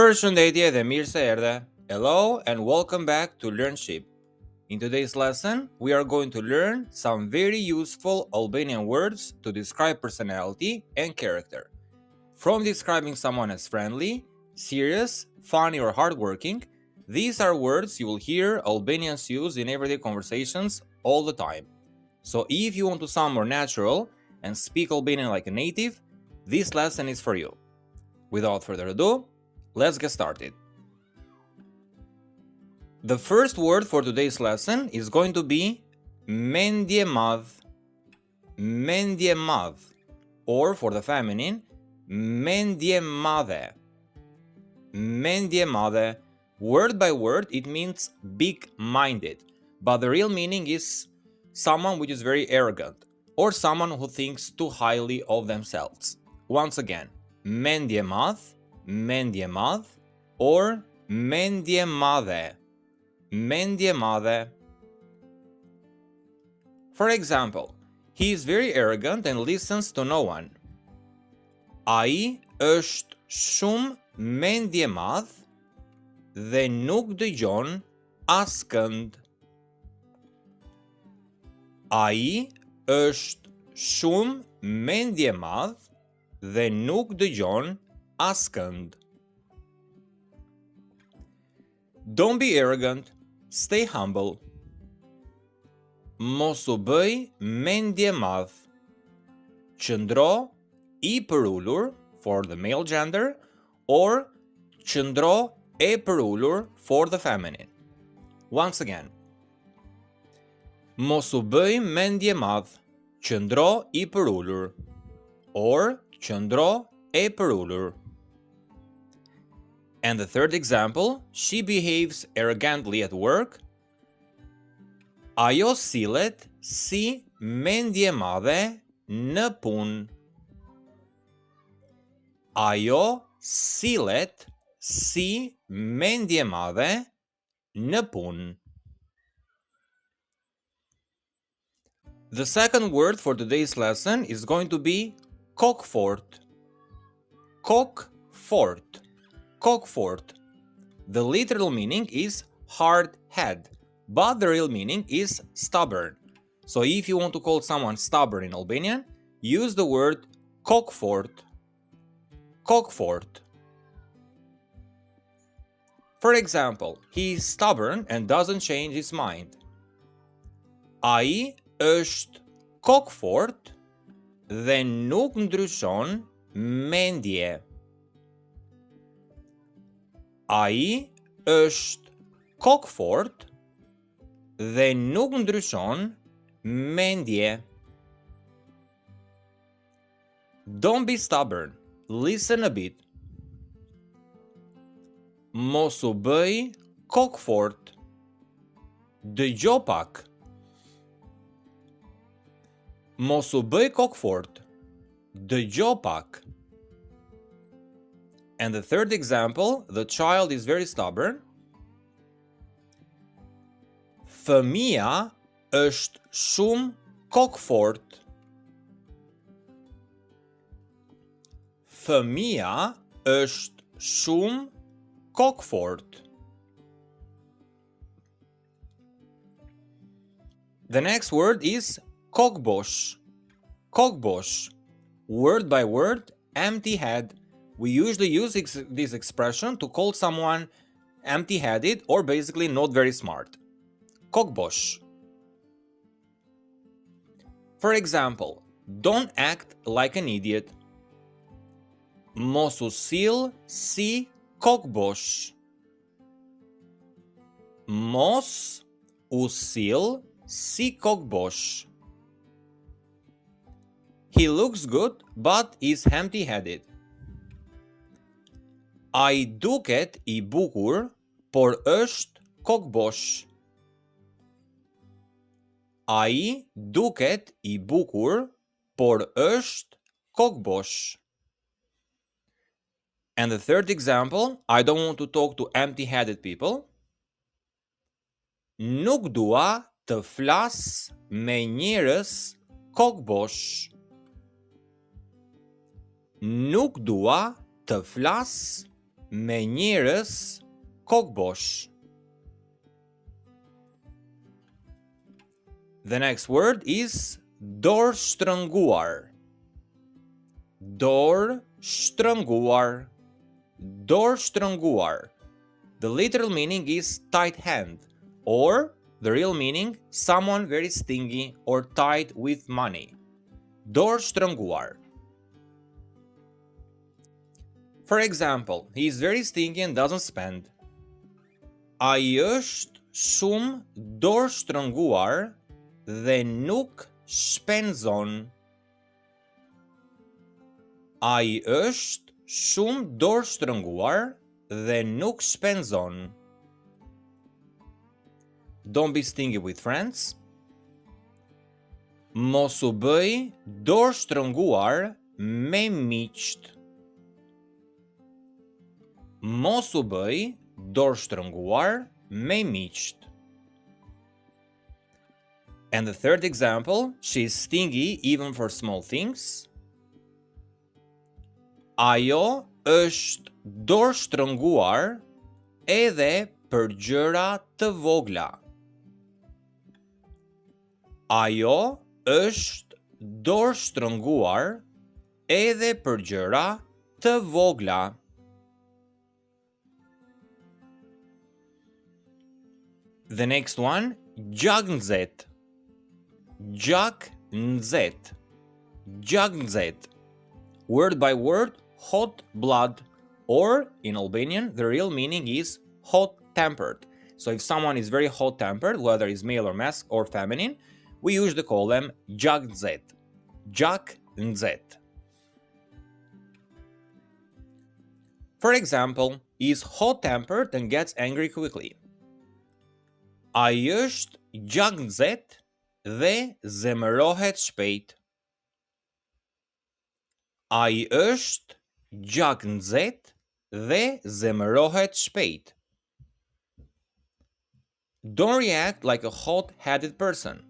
Përshëndetje dhe mirë se erdhe. Hello and welcome back to Learnship. In today's lesson, we are going to learn some very useful Albanian words to describe personality and character. From describing someone as friendly, serious, funny, or hardworking, these are words you will hear Albanians use in everyday conversations all the time. So if you want to sound more natural and speak Albanian like a native, this lesson is for you. Without further ado, let's get started. The first word for today's lesson is going to be mendje madh. Mendje madh, or for the feminine, mendje madhe. Mendje madhe. Word by word, it means big-minded, but the real meaning is someone which is very arrogant, or someone who thinks too highly of themselves. Once again, mendje madh, or mendje madhe. Mendje madhe. For example, he is very arrogant and listens to no one. Ai është shumë mendje madh dhe nuk dëgjon askënd. Ai është shumë mendje madh dhe nuk dëgjon askënd. Don't be arrogant, stay humble. Mos u bëj mendje madh. Qëndro I përullur for the male gender or qëndro e përullur for the feminine. Once again. Mos u bëj mendje madh. Qëndro I përullur or qëndro e përullur. And the third example, she behaves arrogantly at work. Ajo sillet si mendje madhe në punë. Ajo sillet si mendje madhe në punë. The second word for today's lesson is going to be kokfort. Kokfort. Kokfort. The literal meaning is hard head, but the real meaning is stubborn. So if you want to call someone stubborn in Albanian, use the word kokfort. Kokfort. For example, he is stubborn and doesn't change his mind. Ai është kokfort dhe nuk ndryshon mendje. Ai është kokfort dhe nuk ndryshon mendje. Don't be stubborn. Listen a bit. Mos u bëj kokfort. Dëgjo pak. Mos u bëj kokfort. Dëgjo pak. And the third example, the child is very stubborn. Fëmia është shumë kokfort. Fëmia është shumë kokfort. The next word is kokbosh. Kokbosh. Word by word, empty head. We usually use this expression to call someone empty-headed or basically not very smart. Kokbosh. For example, don't act like an idiot. Mos u sill si kokbosh. Mos u sill si kokbosh. He looks good but is empty-headed. Ai duket I bukur, por është kokbosh. Ai duket I bukur, por është kokbosh. And the third example, I don't want to talk to empty-headed people. Nuk dua të flas me njerëz kokbosh. Nuk dua të flas me njerëz kokbosh. The next word is dorë shtrënguar. Dorë shtrënguar. Dorë shtrënguar. The literal meaning is tight hand, or the real meaning, someone very stingy or tight with money. Dorë shtrënguar. For example, he is very stingy and doesn't spend. Ai është shumë dorë shtrënguar dhe nuk shpenzon. Ai është shumë dorë shtrënguar dhe nuk shpenzon. Don't be stingy with friends. Mos u bëj dorë shtrënguar me miqt. Mos u bëj dorë shtrënguar me miqt. And the third example, she is stingy even for small things. Ajo është dorë shtrënguar edhe për gjëra të vogla. Ajo është dorë shtrënguar edhe për gjëra të vogla. The next one, gjak nxet. Gjak nxet. Gjak nxet. Word by word, hot blood, or in Albanian, the real meaning is hot-tempered. So if someone is very hot-tempered, whether it's male or masculine or feminine, we usually call them gjak nxet. Gjak nxet. For example, he is hot-tempered and gets angry quickly. Ai është gjak nxet dhe zemërohet shpejt. Ai është gjak nxet dhe zemërohet shpejt. Don't react like a hot-headed person.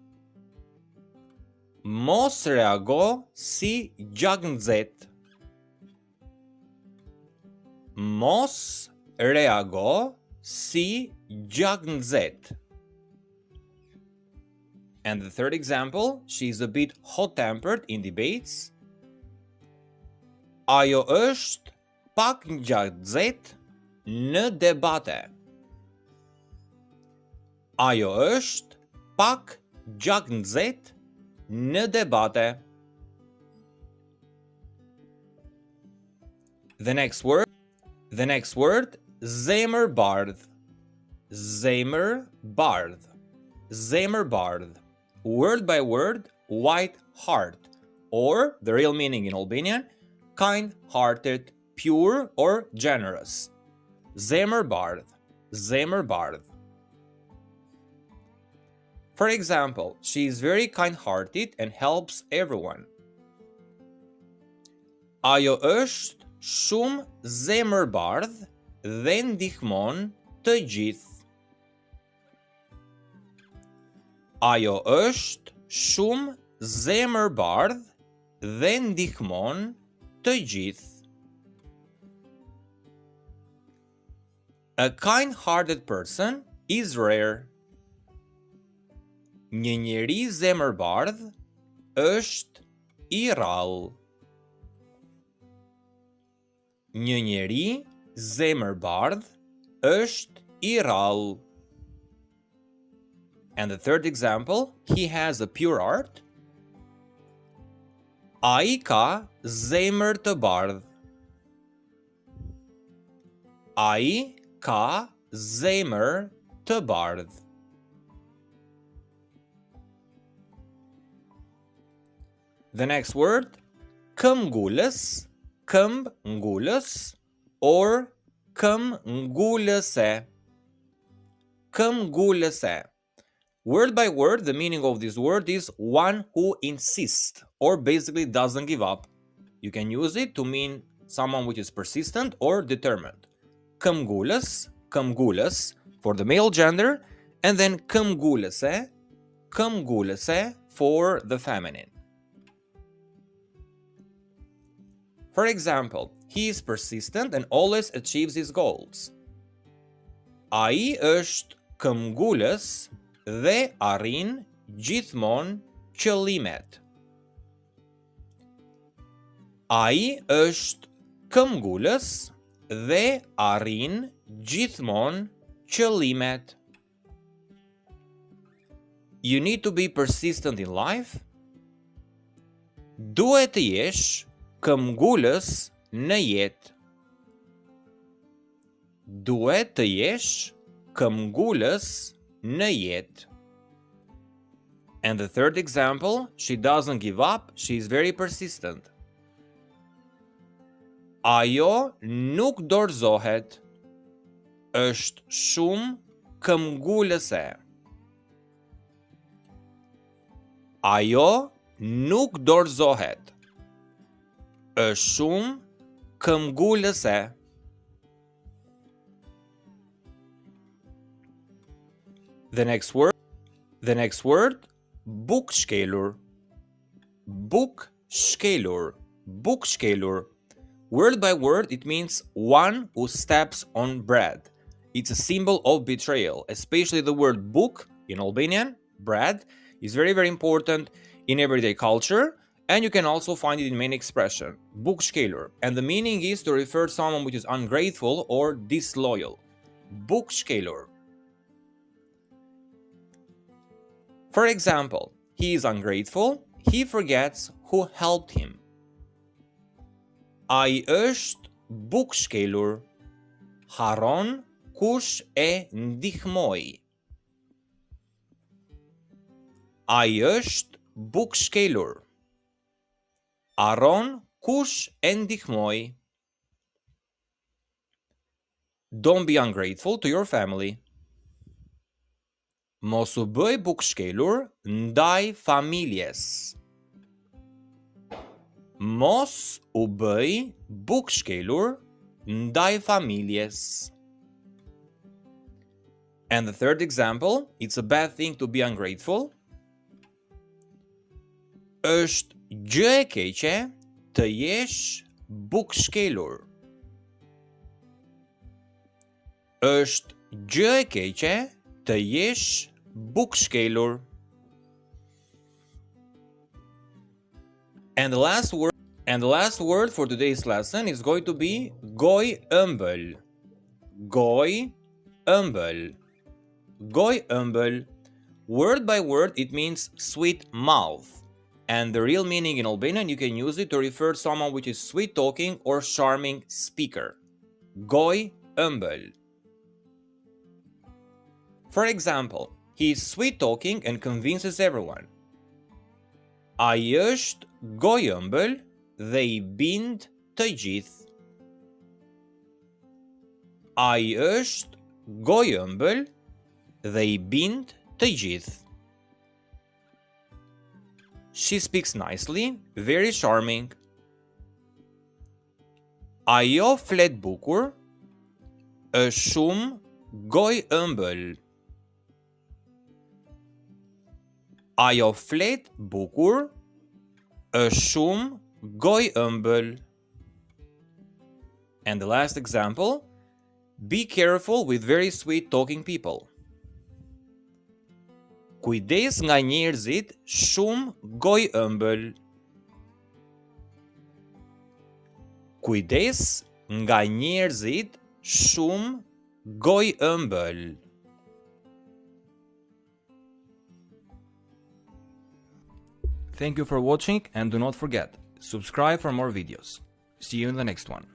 Mos reago si gjak nxet. Mos reago si gjak nxet. And the third example, she is a bit hot-tempered in debates. Ajo është pak gjak nxet në debate. Ajo është pak gjak nxet në debate. The next word, zemërbardh. Zemërbardh. Zemërbardh. Word by word, white heart, or the real meaning in Albanian, kind-hearted, pure or generous. Zemërbardh. Zemërbardh. For example, she is very kind-hearted and helps everyone. Ajo është shumë zemërbardh dhe ndihmon të gjithë. Ajo është shumë zemërbardh dhe ndihmon të gjithë. A kind-hearted person is rare. Një njeri zemërbardh është i rrallë. Një njeri zemërbardh është i rrallë. And the third example, he has a pure heart. Ai ka zemër të bardhë. Ai ka zemër të bardhë. The next word, këmbgulës, këmbgulës, or këmbgulëse. Këmbgulëse. Word by word, the meaning of this word is one who insists, or basically doesn't give up. You can use it to mean someone which is persistent or determined. Këmbgulës, këmbgulës for the male gender, and then këmbgulëse, këmbgulëse for the feminine. For example, he is persistent and always achieves his goals. Ai është këmbgulës dhe arrin gjithmonë qëllimet. Ai është këmbgulës dhe arrin gjithmonë qëllimet. You need to be persistent in life. Duhet të jesh këmbgulës në jetë. Duhet të jesh këmbgulës në jetë. And the third example, she doesn't give up, she is very persistent. Ajo nuk dorëzohet, është shumë këmbgulëse. Ajo nuk dorëzohet, është shumë këmbgulëse. The next word, bukshkelur. Bukshkelur. Bukshkelur. Word by word, it means one who steps on bread. It's a symbol of betrayal, especially the word buk in Albanian, bread, is very, very important in everyday culture, and you can also find it in many expressions. Bukshkelur. And the meaning is to refer to someone which is ungrateful or disloyal. Bukshkelur. For example, he is ungrateful, he forgets who helped him. Ai është bukshkelur, haron kush e ndihmoi. Ai është bukshkelur, haron kush e ndihmoi. Don't be ungrateful to your family. Mos u bëj bukshkelur ndaj familjes. Mos u bëj bukshkelur ndaj familjes. And the third example, it's a bad thing to be ungrateful. Është gjë e keqe të jesh bukshkelur. Është gjë e keqe të jesh bukshkelur. And the last word for today's lesson is going to be goj ëmbël. Goj ëmbël. Goj ëmbël. Word by word, it means sweet mouth. And the real meaning in Albanian, you can use it to refer to someone which is sweet talking or charming speaker. Goj ëmbël. For example, he is sweet talking and convinces everyone. Ai është goj ëmbël dhe I bind të gjithë. Ai është goj ëmbël dhe I bind të gjithë. She speaks nicely, very charming. Ajo flet bukur, është shumë goj ëmbël. Ajo flet bukur, është shumë goj ëmbël. And the last example, be careful with very sweet talking people. Kujdes nga njerëzit shumë goj ëmbël. Kujdes nga njerëzit shumë goj ëmbël. Thank you for watching and do not forget, subscribe for more videos. See you in the next one.